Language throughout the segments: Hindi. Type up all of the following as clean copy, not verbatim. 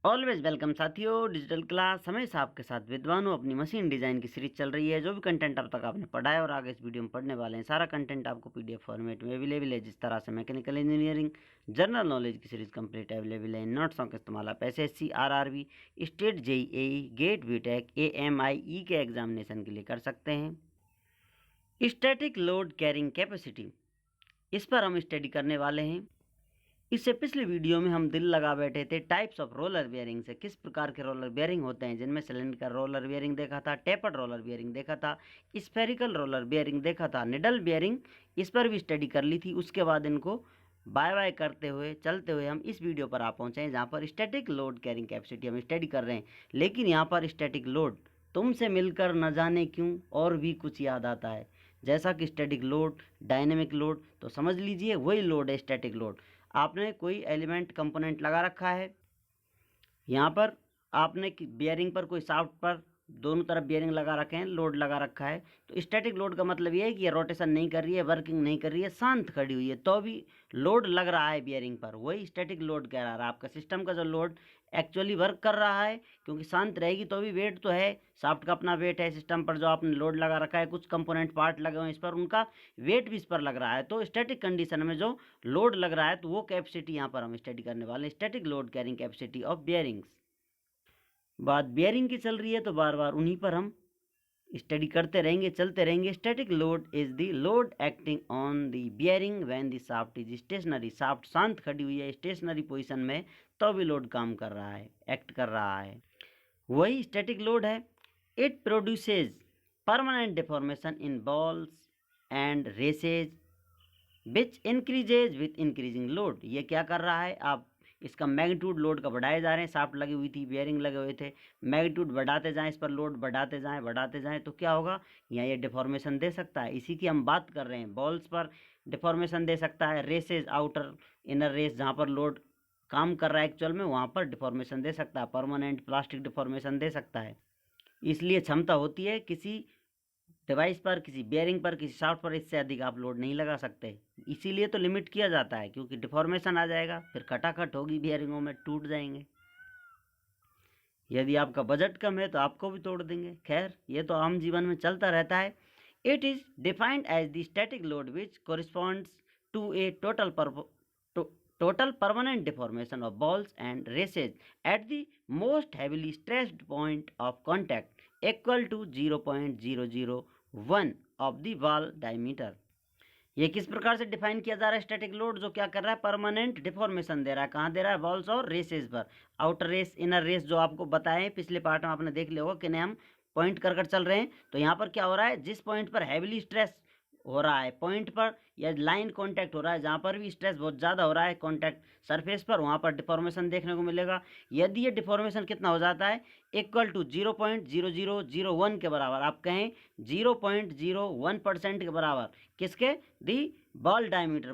ऑलवेज वेलकम साथियों, डिजिटल क्लास हमेशा आपके साथ विद्वान हूँ। अपनी मशीन डिज़ाइन की सीरीज चल रही है। जो भी कंटेंट अब तक आपने पढ़ा है और आगे इस वीडियो में पढ़ने वाले हैं, सारा कंटेंट आपको पीडीएफ फॉर्मेट में अवेलेबल है। जिस तरह से मैकेनिकल इंजीनियरिंग जनरल नॉलेज की सीरीज कंप्लीट अवेलेबल है। इन नोट्सों का इस्तेमाल आप SSC, RRB, state JEE, GATE BTech, AMIE के एग्जामिनेशन के लिए कर सकते हैं। स्टैटिक लोड कैरिंग कैपेसिटी, इस पर हम स्टडी करने वाले हैं। इससे पिछली वीडियो में हम दिल लगा बैठे थे टाइप्स ऑफ रोलर बियरिंग से, किस प्रकार के रोलर बियरिंग होते हैं, जिनमें सिलेंडर रोलर बियरिंग देखा था, टेपर्ड रोलर बियरिंग देखा था, स्फेरिकल रोलर बियरिंग देखा था, निडल बियरिंग, इस पर भी स्टडी कर ली थी। उसके बाद इनको बाय बाय करते हुए चलते हुए हम इस वीडियो पर आ पहुँचे हैं, जहाँ पर स्टैटिक लोड कैरिंग कैपेसिटी हम स्टडी कर रहे हैं। लेकिन यहाँ पर स्टैटिक लोड तुमसे मिलकर न जाने क्यों और भी कुछ याद आता है। जैसा कि स्टैटिक लोड, डायनेमिक लोड, तो समझ लीजिए वही लोड है स्टैटिक लोड। आपने कोई एलिमेंट कंपोनेंट लगा रखा है, यहाँ पर आपने बियरिंग पर कोई शाफ्ट पर दोनों तरफ बियरिंग लगा रखे हैं, लोड लगा रखा है। तो स्टैटिक लोड का मतलब ये है कि ये रोटेशन नहीं कर रही है, वर्किंग नहीं कर रही है, शांत खड़ी हुई है, तो भी लोड लग रहा है बियरिंग पर, वही स्टैटिक लोड कह रहा है। आपका सिस्टम का जो लोड एक्चुअली वर्क कर रहा है, क्योंकि शांत रहेगी तो भी वेट तो है, शाफ्ट का अपना वेट है, सिस्टम पर जो आपने लोड लगा रखा है, कुछ कंपोनेंट पार्ट लगे हुए हैं इस पर, उनका वेट भी इस पर लग रहा है। तो स्टैटिक कंडीशन में जो लोड लग रहा है, तो वो कैपेसिटी यहाँ पर हम स्टडी करने वाले हैं, static load carrying capacity of bearings. बात बियरिंग की चल रही है तो बार बार उन्हीं पर हम स्टडी करते रहेंगे, चलते रहेंगे। Static load is the load acting on the bearing when the shaft is stationary. Shaft शांत खड़ी हुई है, स्टेशनरी पोजीशन में, तो भी लोड काम कर रहा है, एक्ट कर रहा है, वही स्टैटिक लोड है। It produces permanent deformation in balls and races which increases with increasing load. ये क्या कर रहा है, आप इसका मैग्नीट्यूड लोड का बढ़ाए जा रहे हैं। शाफ्ट लगी हुई थी, बेयरिंग लगे हुए थे, मैग्नीट्यूड बढ़ाते जाएं, इस पर लोड बढ़ाते जाएं, तो क्या होगा, यहाँ ये डिफॉर्मेशन दे सकता है। इसी की हम बात कर रहे हैं। बॉल्स पर डिफॉर्मेशन दे सकता है, रेसेज, आउटर इनर रेस, जहाँ पर लोड काम कर रहा है एक्चुअल में, वहाँ पर डिफॉर्मेशन दे सकता है, परमानेंट प्लास्टिक डिफॉर्मेशन दे सकता है। इसलिए क्षमता होती है किसी डिवाइस पर, किसी बेयरिंग पर, किसी शाफ्ट पर इससे अधिक आप लोड नहीं लगा सकते। इसीलिए तो लिमिट किया जाता है, क्योंकि डिफॉर्मेशन आ जाएगा, फिर खटाखट होगी, बेयरिंगों में टूट जाएंगे। यदि आपका बजट कम है तो आपको भी तोड़ देंगे। खैर, ये तो आम जीवन में चलता रहता है। It is defined as the static load which corresponds to a total permanent deformation of balls and races at the most heavily stressed point of contact equal to 0.001 of the wall diameter। ये किस प्रकार से डिफाइन किया जा रहा है, स्टैटिक लोड जो क्या कर रहा है, परमानेंट डिफॉर्मेशन दे रहा है। कहाँ दे रहा है, बॉल्स और रेसेस पर। आउटर रेस, इनर रेस जो आपको बताएं पिछले पार्ट में, आपने देख लिया होगा किन्हें हम पॉइंट कर चल रहे हैं। तो यहाँ पर क्या हो रहा है, जिस पॉइंट पर हैविली स्ट्रेस हो रहा है, पॉइंट पर या लाइन कांटेक्ट हो रहा है, जहाँ पर भी स्ट्रेस बहुत ज़्यादा हो रहा है कांटेक्ट सरफेस पर, वहाँ पर डिफॉर्मेशन देखने को मिलेगा। यदि ये डिफॉर्मेशन कितना हो जाता है, इक्वल टू 0.0001 के बराबर, आप कहें 0.01% के बराबर, किसके, दी बॉल डायमीटर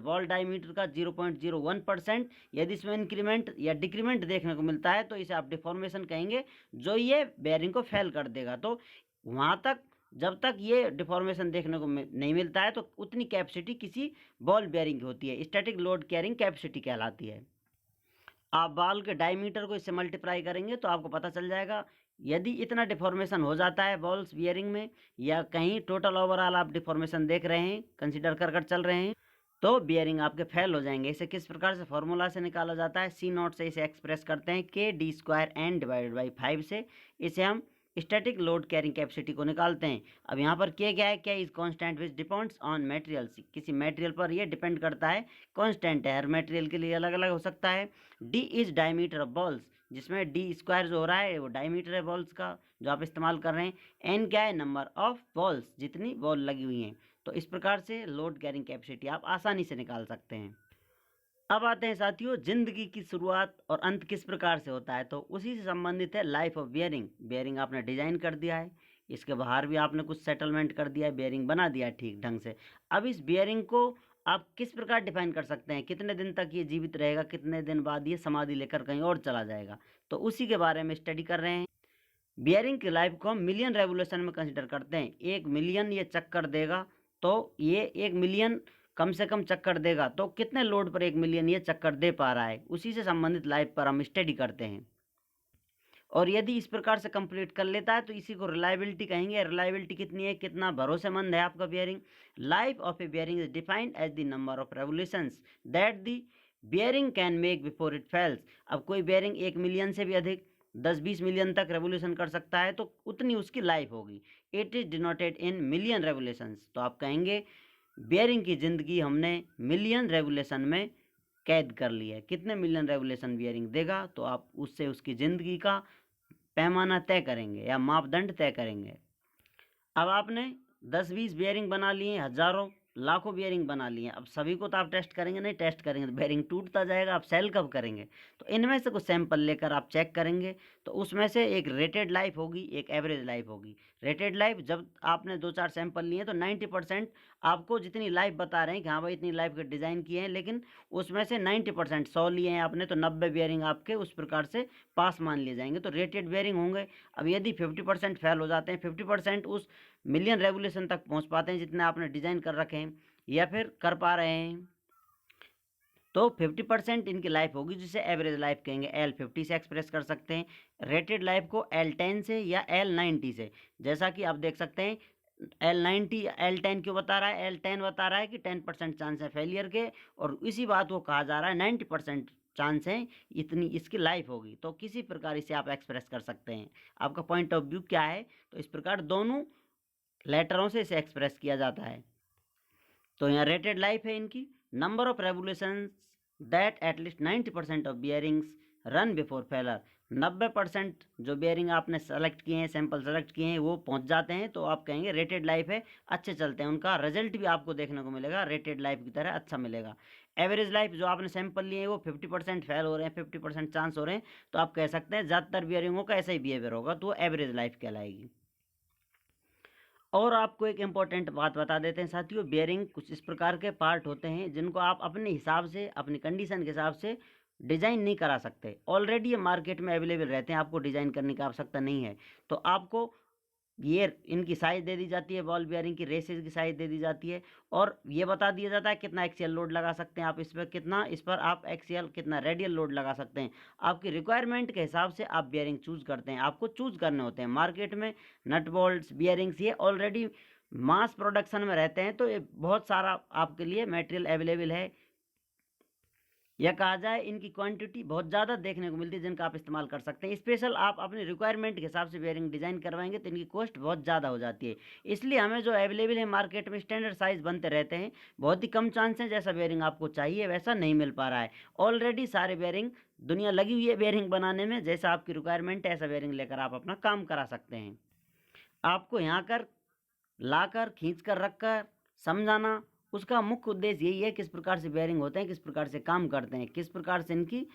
का 0.01%। यदि इसमें इंक्रीमेंट या डिक्रीमेंट देखने को मिलता है तो इसे आप डिफॉर्मेशन कहेंगे, जो ये बेयरिंग को फेल कर देगा। तो वहाँ तक, जब तक ये डिफॉर्मेशन देखने को नहीं मिलता है, तो उतनी कैपेसिटी किसी बॉल बेयरिंग की होती है, स्टैटिक लोड कैरिंग कैपेसिटी कहलाती है। आप बॉल के डायमीटर को इससे मल्टीप्लाई करेंगे तो आपको पता चल जाएगा। यदि इतना डिफॉर्मेशन हो जाता है बॉल्स बियरिंग में, या कहीं टोटल ओवरऑल आप डिफॉर्मेशन देख रहे हैं, कंसीडर कर चल रहे हैं, तो बियरिंग आपके फेल हो जाएंगे। इसे किस प्रकार से फॉर्मूला से निकाला जाता है, सी नॉट से इसे एक्सप्रेस करते हैं, k d² n/5 से। इसे हम स्टैटिक लोड कैरिंग कैपेसिटी को निकालते हैं। अब यहाँ पर k क्या है, क्या is constant which depends on material. किसी मटेरियल पर ये डिपेंड करता है, कांस्टेंट है, हर मटेरियल के लिए अलग अलग हो सकता है। d is diameter of balls, जिसमें d² जो हो रहा है वो डायमीटर है बॉल्स का जो आप इस्तेमाल कर रहे हैं। n क्या है, नंबर ऑफ बॉल्स, जितनी बॉल लगी हुई हैं। तो इस प्रकार से लोड कैरिंग कैपेसिटी आप आसानी से निकाल सकते हैं। अब आते हैं साथियों, जिंदगी की शुरुआत और अंत किस प्रकार से होता है, तो उसी से संबंधित है लाइफ ऑफ बियरिंग। बियरिंग आपने डिजाइन कर दिया है, इसके बाहर भी आपने कुछ सेटलमेंट कर दिया है, बियरिंग बना दिया है ठीक ढंग से। अब इस बियरिंग को आप किस प्रकार डिफाइन कर सकते हैं, कितने दिन तक ये जीवित रहेगा, कितने दिन बाद ये समाधि लेकर कहीं और चला जाएगा, तो उसी के बारे में स्टडी कर रहे हैं। बियरिंग की लाइफ को हम मिलियन रेवोल्यूशन में कंसिडर करते हैं। 1 मिलियन ये चक्कर देगा, तो ये 1 मिलियन कम से कम चक्कर देगा, तो कितने लोड पर 1 मिलियन ये चक्कर दे पा रहा है, उसी से संबंधित लाइफ पर हम स्टडी करते हैं। और यदि इस प्रकार से कंप्लीट कर लेता है तो इसी को रिलायबिलिटी कहेंगे। रिलायबिलिटी कितनी है, कितना भरोसेमंद है आपका bearing. Life of a bearing is defined as the number of revolutions that the bearing can make before it fails. अब कोई बेयरिंग 1 मिलियन से भी अधिक 10-20 मिलियन तक रेवोल्यूशन कर सकता है तो उतनी उसकी लाइफ होगी। It is denoted in million revolutions. तो आप कहेंगे बेयरिंग की ज़िंदगी हमने मिलियन रेवोल्यूशन में कैद कर ली है। कितने मिलियन रेवोल्यूशन बेयरिंग देगा तो आप उससे उसकी ज़िंदगी का पैमाना तय करेंगे या मापदंड तय करेंगे। अब आपने 10-20 बेयरिंग बना लिए, हज़ारों लाखों बेयरिंग बना लिए। अब सभी को तो आप टेस्ट करेंगे नहीं, टेस्ट करेंगे तो बेयरिंग टूटता जाएगा। आप सेल कब करेंगे, तो इनमें से कुछ सैंपल लेकर आप चेक करेंगे तो उसमें से एक रेटेड लाइफ होगी, एक एवरेज लाइफ होगी। रेटेड लाइफ जब आपने 2-4 सैंपल लिए तो 90% आपको जितनी लाइफ बता रहे हैं कि हाँ भाई इतनी लाइफ के डिज़ाइन किए हैं, लेकिन उसमें से 90% 100 लिए हैं आपने तो 90 बेयरिंग आपके उस प्रकार से पास मान लिए जाएंगे, तो रेटेड बेयरिंग होंगे। अब यदि 50% फेल हो जाते हैं, 50% उस मिलियन रेवोल्यूशन तक पहुंच पाते हैं जितने आपने डिज़ाइन कर रखे हैं या फिर कर पा रहे हैं, तो 50% इनकी लाइफ होगी, जिसे एवरेज लाइफ कहेंगे। L50 से एक्सप्रेस कर सकते हैं, रेटेड लाइफ को L10 से या L90 से। जैसा कि आप देख सकते हैं L90 L10 क्यों बता रहा है, L10 बता रहा है कि 10% चांस है फेलियर के, और इसी बात को कहा जा रहा है 90% चांस है इतनी इसकी लाइफ होगी। तो किसी प्रकार इसे आप एक्सप्रेस कर सकते हैं। आपका पॉइंट ऑफ व्यू क्या है, तो इस प्रकार दोनों लेटरों से इसे एक्सप्रेस किया जाता है। तो यहाँ रेटेड लाइफ है इनकी, number of revolutions that at least 90% of bearings run before failure. 90% जो बियरिंग आपने सेलेक्ट किए हैं, सैंपल सेलेक्ट किए हैं, वो पहुंच जाते हैं तो आप कहेंगे रेटेड लाइफ है, अच्छे चलते हैं। उनका रिजल्ट भी आपको देखने को मिलेगा रेटेड लाइफ की तरह अच्छा मिलेगा। एवरेज लाइफ जो आपने सैंपल लिए हैं वो 50% फेल हो रहे हैं, 50% चांस हो रहे हैं, तो आप कह सकते हैं ज़्यादातर बियरिंगों का ऐसा ही बिहेवियर होगा, तो एवरेज लाइफ कहलाएगी। और आपको एक इम्पॉर्टेंट बात बता देते हैं साथियों, बेयरिंग कुछ इस प्रकार के पार्ट होते हैं जिनको आप अपने हिसाब से, अपनी कंडीशन के हिसाब से डिज़ाइन नहीं करा सकते। ऑलरेडी ये मार्केट में अवेलेबल रहते हैं, आपको डिज़ाइन करने की आवश्यकता नहीं है। तो आपको ये इनकी साइज़ दे दी जाती है, बॉल बेयरिंग की रेसेस की साइज़ दे दी जाती है, और ये बता दिया जाता है कितना एक्सियल लोड लगा सकते हैं आप इस पर, कितना इस पर आप एक्सियल कितना रेडियल लोड लगा सकते हैं। आपकी रिक्वायरमेंट के हिसाब से आप बेयरिंग चूज़ करते हैं, आपको चूज़ करने होते हैं। मार्केट में नट बोल्ट्स बियरिंग्स ये ऑलरेडी मास प्रोडक्शन में रहते हैं, तो ये बहुत सारा आपके लिए मटेरियल अवेलेबल है, या कहा जाए इनकी क्वांटिटी बहुत ज़्यादा देखने को मिलती है जिनका आप इस्तेमाल कर सकते हैं। स्पेशल आप अपने रिक्वायरमेंट के हिसाब से बेयरिंग डिज़ाइन करवाएंगे तो इनकी कॉस्ट बहुत ज़्यादा हो जाती है। इसलिए हमें जो अवेलेबल है मार्केट में स्टैंडर्ड साइज़ बनते रहते हैं, बहुत ही कम चांस है जैसा बेयरिंग आपको चाहिए वैसा नहीं मिल पा रहा है। ऑलरेडी सारे बेयरिंग दुनिया लगी हुई है बेयरिंग बनाने में, जैसा आपकी रिक्वायरमेंट है ऐसा बेयरिंग लेकर आप अपना काम करा सकते हैं। आपको यहाँ कर लाकर खींच कर रख कर समझाना, उसका मुख्य उद्देश्य यही है किस प्रकार से बेयरिंग होते हैं, किस प्रकार से काम करते हैं, किस प्रकार से इनकी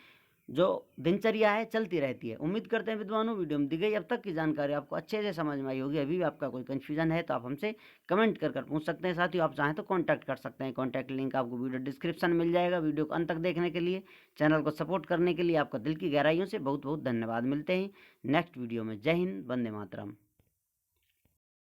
जो दिनचर्या है चलती रहती है। उम्मीद करते हैं विद्वानों वीडियो में दी गई अब तक की जानकारी आपको अच्छे से समझ में आई होगी। अभी भी आपका कोई कन्फ्यूजन है तो आप हमसे कमेंट कर पूछ सकते हैं। साथ ही आप चाहें तो कॉन्टैक्ट कर सकते हैं, कॉन्टैक्ट लिंक आपको वीडियो डिस्क्रिप्शन मिल जाएगा। वीडियो को अंत तक देखने के लिए, चैनल को सपोर्ट करने के लिए आपका दिल की गहराइयों से बहुत बहुत धन्यवाद। मिलते हैं नेक्स्ट वीडियो में। जय हिंद, वंदे मातरम।